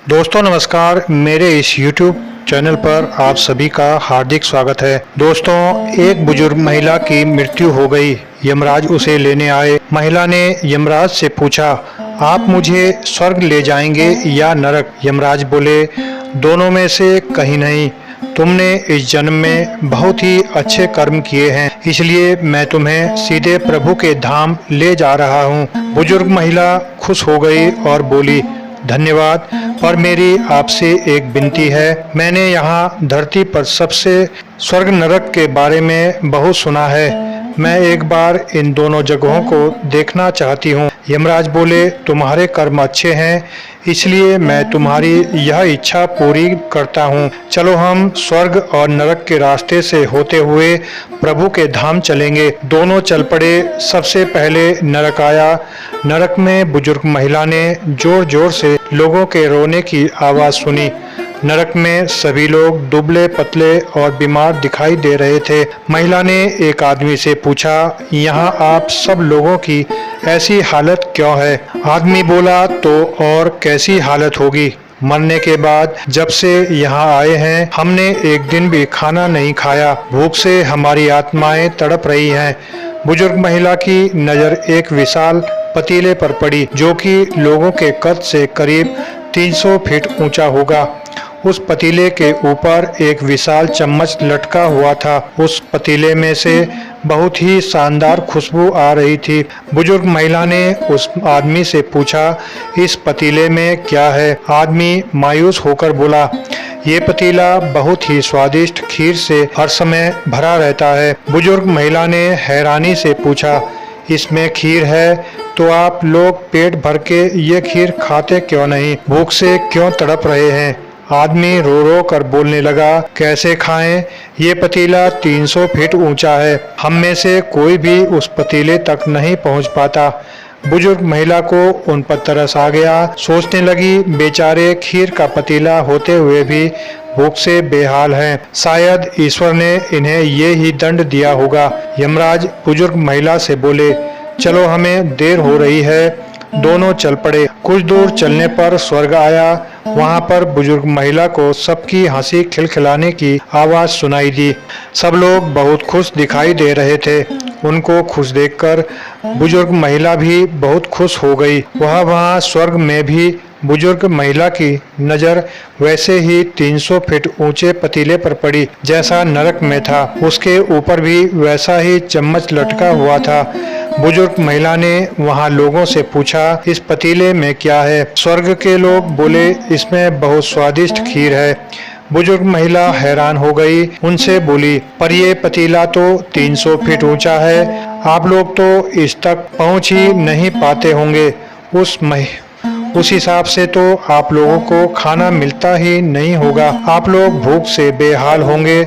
दोस्तों नमस्कार, मेरे इस YouTube चैनल पर आप सभी का हार्दिक स्वागत है। दोस्तों, एक बुजुर्ग महिला की मृत्यु हो गई। यमराज उसे लेने आए। महिला ने यमराज से पूछा, आप मुझे स्वर्ग ले जाएंगे या नरक? यमराज बोले, दोनों में से कहीं नहीं। तुमने इस जन्म में बहुत ही अच्छे कर्म किए हैं, इसलिए मैं तुम्हें सीधे प्रभु के धाम ले जा रहा हूँ। बुजुर्ग महिला खुश हो गई और बोली, धन्यवाद, पर मेरी आपसे एक विनती है। मैंने यहाँ धरती पर सबसे स्वर्ग नरक के बारे में बहुत सुना है। मैं एक बार इन दोनों जगहों को देखना चाहती हूँ। यमराज बोले, तुम्हारे कर्म अच्छे हैं, इसलिए मैं तुम्हारी यह इच्छा पूरी करता हूँ। चलो हम स्वर्ग और नरक के रास्ते से होते हुए प्रभु के धाम चलेंगे। दोनों चल पड़े। सबसे पहले नरक आया। नरक में बुजुर्ग महिला ने जोर जोर से लोगों के रोने की आवाज़ सुनी। नरक में सभी लोग दुबले पतले और बीमार दिखाई दे रहे थे। महिला ने एक आदमी से पूछा, यहाँ आप सब लोगों की ऐसी हालत क्यों है? आदमी बोला, तो और कैसी हालत होगी? मरने के बाद जब से यहाँ आए हैं हमने एक दिन भी खाना नहीं खाया। भूख से हमारी आत्माएं तड़प रही हैं। बुजुर्ग महिला की नज़र एक विशाल पतीले पर पड़ी, जो कि लोगों के कद से करीब 300 फीट ऊंचा होगा। उस पतीले के ऊपर एक विशाल चम्मच लटका हुआ था। उस पतीले में से बहुत ही शानदार खुशबू आ रही थी। बुजुर्ग महिला ने उस आदमी से पूछा, इस पतीले में क्या है? आदमी मायूस होकर बोला, ये पतीला बहुत ही स्वादिष्ट खीर से हर समय भरा रहता है। बुजुर्ग महिला ने हैरानी से पूछा, इसमें खीर है तो आप लोग पेट भर के ये खीर खाते क्यों नहीं? भूख से क्यों तड़प रहे हैं? आदमी रो रो कर बोलने लगा, कैसे खाएं? ये पतीला 300 फीट ऊंचा है, हम में से कोई भी उस पतीले तक नहीं पहुंच पाता। बुजुर्ग महिला को उन पर तरस आ गया। सोचने लगी, बेचारे खीर का पतीला होते हुए भी भूख से बेहाल हैं। शायद ईश्वर ने इन्हें ये ही दंड दिया होगा। यमराज बुजुर्ग महिला से बोले, चलो हमें देर हो रही है। दोनों चल पड़े। कुछ दूर चलने पर स्वर्ग आया। वहां पर बुजुर्ग महिला को सबकी हंसी खिलखिलाने की आवाज सुनाई दी। सब लोग बहुत खुश दिखाई दे रहे थे। उनको खुश देखकर बुजुर्ग महिला भी बहुत खुश हो गई। वहां स्वर्ग में भी बुजुर्ग महिला की नज़र वैसे ही 300 फीट ऊंचे पतीले पर पड़ी जैसा नरक में था। उसके ऊपर भी वैसा ही चम्मच लटका हुआ था। बुजुर्ग महिला ने वहां लोगों से पूछा, इस पतीले में क्या है? स्वर्ग के लोग बोले, इसमें बहुत स्वादिष्ट खीर है। बुजुर्ग महिला हैरान हो गई। उनसे बोली, पर ये पतीला तो 300 फीट ऊंचा है, आप लोग तो इस तक पहुंच ही नहीं पाते होंगे। उस हिसाब से तो आप लोगों को खाना मिलता ही नहीं होगा। आप लोग भूख से बेहाल होंगे।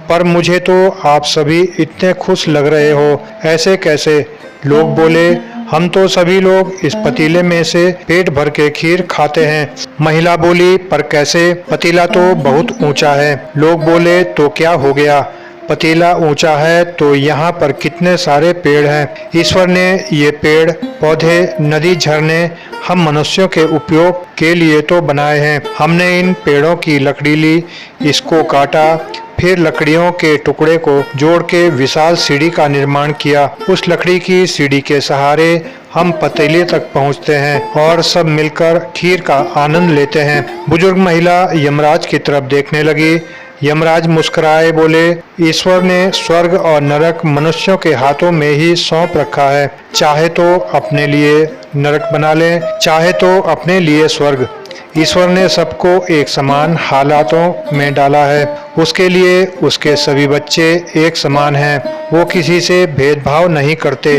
पर मुझे तो आप सभी इतने खुश लग रहे हो, ऐसे कैसे? लोग बोले, हम तो सभी लोग इस पतीले में से पेट भर के खीर खाते हैं। महिला बोली, पर कैसे? पतीला तो बहुत ऊंचा है। लोग बोले, तो क्या हो गया? पतीला ऊंचा है तो यहाँ पर कितने सारे पेड़ हैं। ईश्वर ने ये पेड़ पौधे, नदी, झरने हम मनुष्यों के उपयोग के लिए तो बनाए हैं। हमने इन पेड़ों की लकड़ी ली, इसको काटा, फिर लकड़ियों के टुकड़े को जोड़ के विशाल सीढ़ी का निर्माण किया। उस लकड़ी की सीढ़ी के सहारे हम पतीले तक पहुंचते हैं और सब मिलकर खीर का आनंद लेते हैं। बुजुर्ग महिला यमराज की तरफ देखने लगी। यमराज मुस्कुराए बोले, ईश्वर ने स्वर्ग और नरक मनुष्यों के हाथों में ही सौंप रखा है। चाहे तो अपने लिए नरक बना लें, चाहे तो अपने लिए स्वर्ग। ईश्वर ने सबको एक समान हालातों में डाला है। उसके लिए उसके सभी बच्चे एक समान हैं। वो किसी से भेदभाव नहीं करते।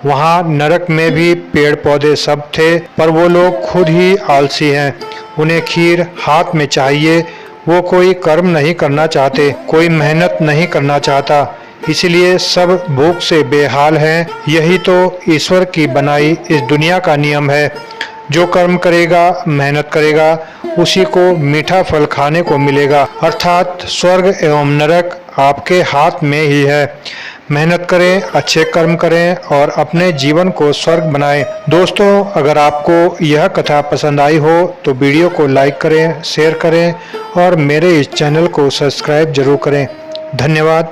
वहाँ नरक में भी पेड़ पौधे सब थे, पर वो लोग खुद ही आलसी हैं। उन्हें खीर हाथ में चाहिए। वो कोई कर्म नहीं करना चाहते, कोई मेहनत नहीं करना चाहता, इसलिए सब भूख से बेहाल हैं। यही तो ईश्वर की बनाई इस दुनिया का नियम है। जो कर्म करेगा, मेहनत करेगा, उसी को मीठा फल खाने को मिलेगा। अर्थात स्वर्ग एवं नरक आपके हाथ में ही है। मेहनत करें, अच्छे कर्म करें और अपने जीवन को स्वर्ग बनाएं। दोस्तों, अगर आपको यह कथा पसंद आई हो तो वीडियो को लाइक करें, शेयर करें और मेरे इस चैनल को सब्सक्राइब जरूर करें। धन्यवाद।